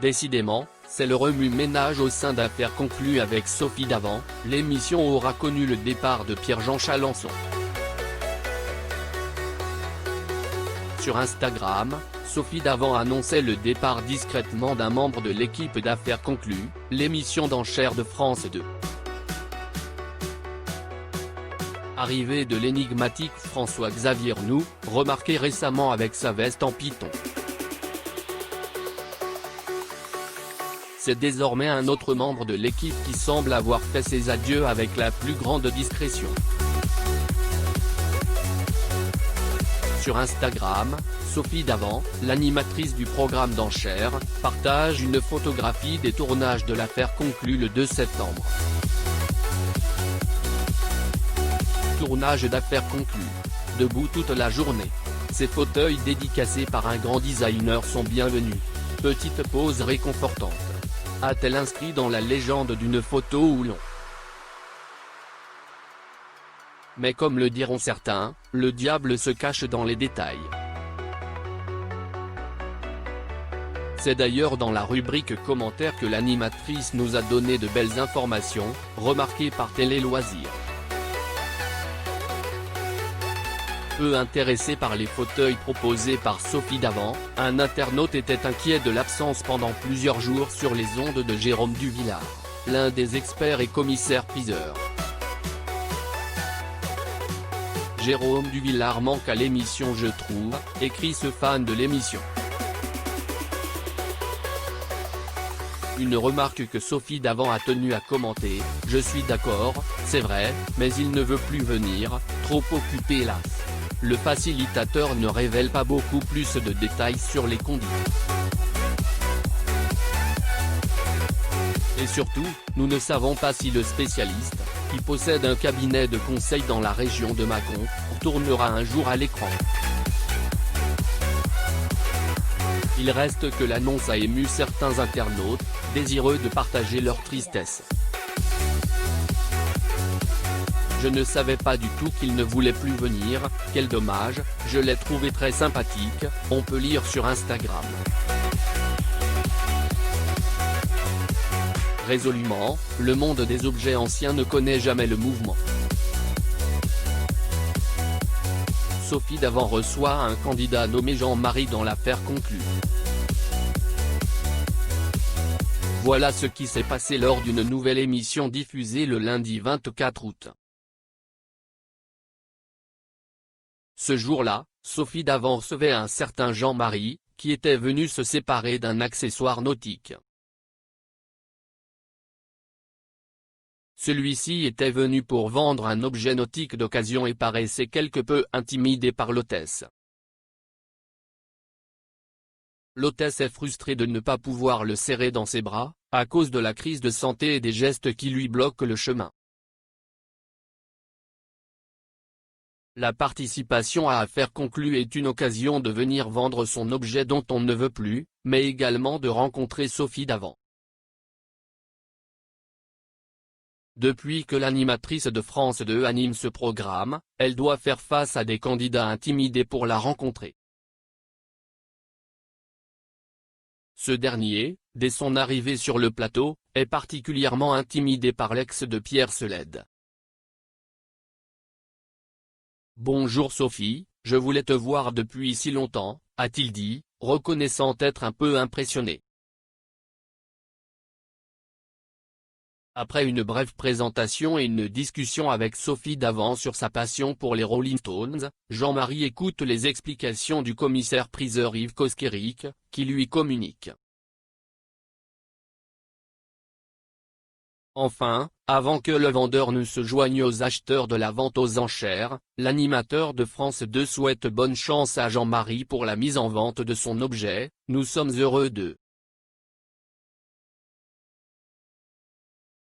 Décidément, c'est le remue-ménage au sein d'Affaires conclues avec Sophie Davant. L'émission aura connu le départ de Pierre-Jean Chalençon. Sur Instagram, Sophie Davant annonçait le départ discrètement d'un membre de l'équipe d'Affaires conclues, l'émission d'enchères de France 2. Arrivée de l'énigmatique François-Xavier Arnoult, remarqué récemment avec sa veste en python. C'est désormais un autre membre de l'équipe qui semble avoir fait ses adieux avec la plus grande discrétion. Sur Instagram, Sophie Davant, l'animatrice du programme d'enchères, partage une photographie des tournages de l'Affaire conclue le 2 septembre. Tournage d'Affaires conclues. Debout toute la journée. Ces fauteuils dédicacés par un grand designer sont bienvenus. Petite pause réconfortante. A-t-elle inscrit dans la légende d'une photo ou non? Mais comme le diront certains, le diable se cache dans les détails. C'est d'ailleurs dans la rubrique commentaires que l'animatrice nous a donné de belles informations, remarquées par Télé Loisirs. Peu intéressé par les fauteuils proposés par Sophie Davant, un internaute était inquiet de l'absence pendant plusieurs jours sur les ondes de Jérôme Duvillard, l'un des experts et commissaires-priseurs. Jérôme Duvillard manque à l'émission je trouve, écrit ce fan de l'émission. Une remarque que Sophie Davant a tenu à commenter, je suis d'accord, c'est vrai, mais il ne veut plus venir, trop occupé hélas. Le facilitateur ne révèle pas beaucoup plus de détails sur les conditions. Et surtout, nous ne savons pas si le spécialiste, qui possède un cabinet de conseil dans la région de Mâcon, tournera un jour à l'écran. Il reste que l'annonce a ému certains internautes, désireux de partager leur tristesse. Je ne savais pas du tout qu'il ne voulait plus venir, quel dommage, je l'ai trouvé très sympathique, on peut lire sur Instagram. Résolument, le monde des objets anciens ne connaît jamais le mouvement. Sophie Davant reçoit un candidat nommé Jean-Marie dans l'Affaire conclue. Voilà ce qui s'est passé lors d'une nouvelle émission diffusée le lundi 24 août. Ce jour-là, Sophie Davant recevait un certain Jean-Marie, qui était venu se séparer d'un accessoire nautique. Celui-ci était venu pour vendre un objet nautique d'occasion et paraissait quelque peu intimidé par l'hôtesse. L'hôtesse est frustrée de ne pas pouvoir le serrer dans ses bras, à cause de la crise de santé et des gestes qui lui bloquent le chemin. La participation à Affaires conclues est une occasion de venir vendre son objet dont on ne veut plus, mais également de rencontrer Sophie Davant. Depuis que l'animatrice de France 2 anime ce programme, elle doit faire face à des candidats intimidés pour la rencontrer. Ce dernier, dès son arrivée sur le plateau, est particulièrement intimidé par l'ex de Pierre Seled. « Bonjour Sophie, je voulais te voir depuis si longtemps », a-t-il dit, reconnaissant être un peu impressionné. Après une brève présentation et une discussion avec Sophie Davant sur sa passion pour les Rolling Stones, Jean-Marie écoute les explications du commissaire-priseur Yves Koskeric, qui lui communique. Enfin, avant que le vendeur ne se joigne aux acheteurs de la vente aux enchères, l'animateur de France 2 souhaite bonne chance à Jean-Marie pour la mise en vente de son objet, nous sommes heureux de.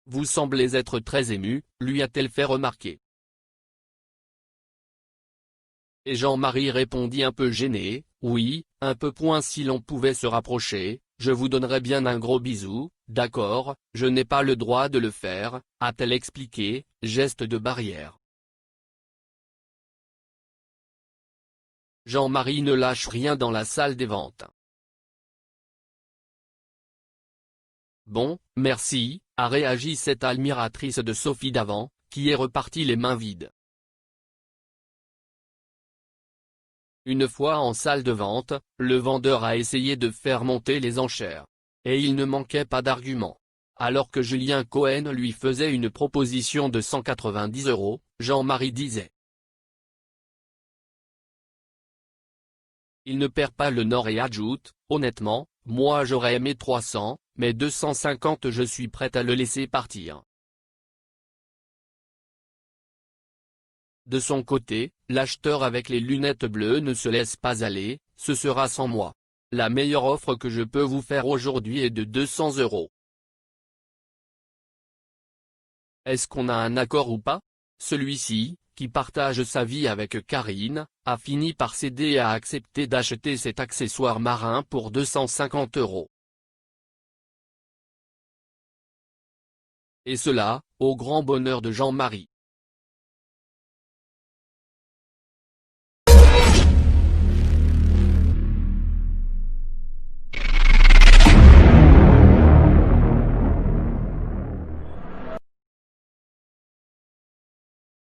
Vous semblez être très ému, lui a-t-elle fait remarquer. Et Jean-Marie répondit un peu gêné, oui, un peu point si l'on pouvait se rapprocher, je vous donnerais bien un gros bisou, d'accord, je n'ai pas le droit de le faire, a-t-elle expliqué, geste de barrière. Jean-Marie ne lâche rien dans la salle des ventes. Bon, merci, a réagi cette admiratrice de Sophie Davant, qui est repartie les mains vides. Une fois en salle de vente, le vendeur a essayé de faire monter les enchères. Et il ne manquait pas d'arguments. Alors que Julien Cohen lui faisait une proposition de 190 €, Jean-Marie disait: il ne perd pas le nord et ajoute: honnêtement, moi j'aurais aimé 300, mais 250 je suis prête à le laisser partir. De son côté, l'acheteur avec les lunettes bleues ne se laisse pas aller: ce sera sans moi. La meilleure offre que je peux vous faire aujourd'hui est de 200 €. Est-ce qu'on a un accord ou pas? Celui-ci, qui partage sa vie avec Karine, a fini par céder et a accepté d'acheter cet accessoire marin pour 250 €. Et cela, au grand bonheur de Jean-Marie.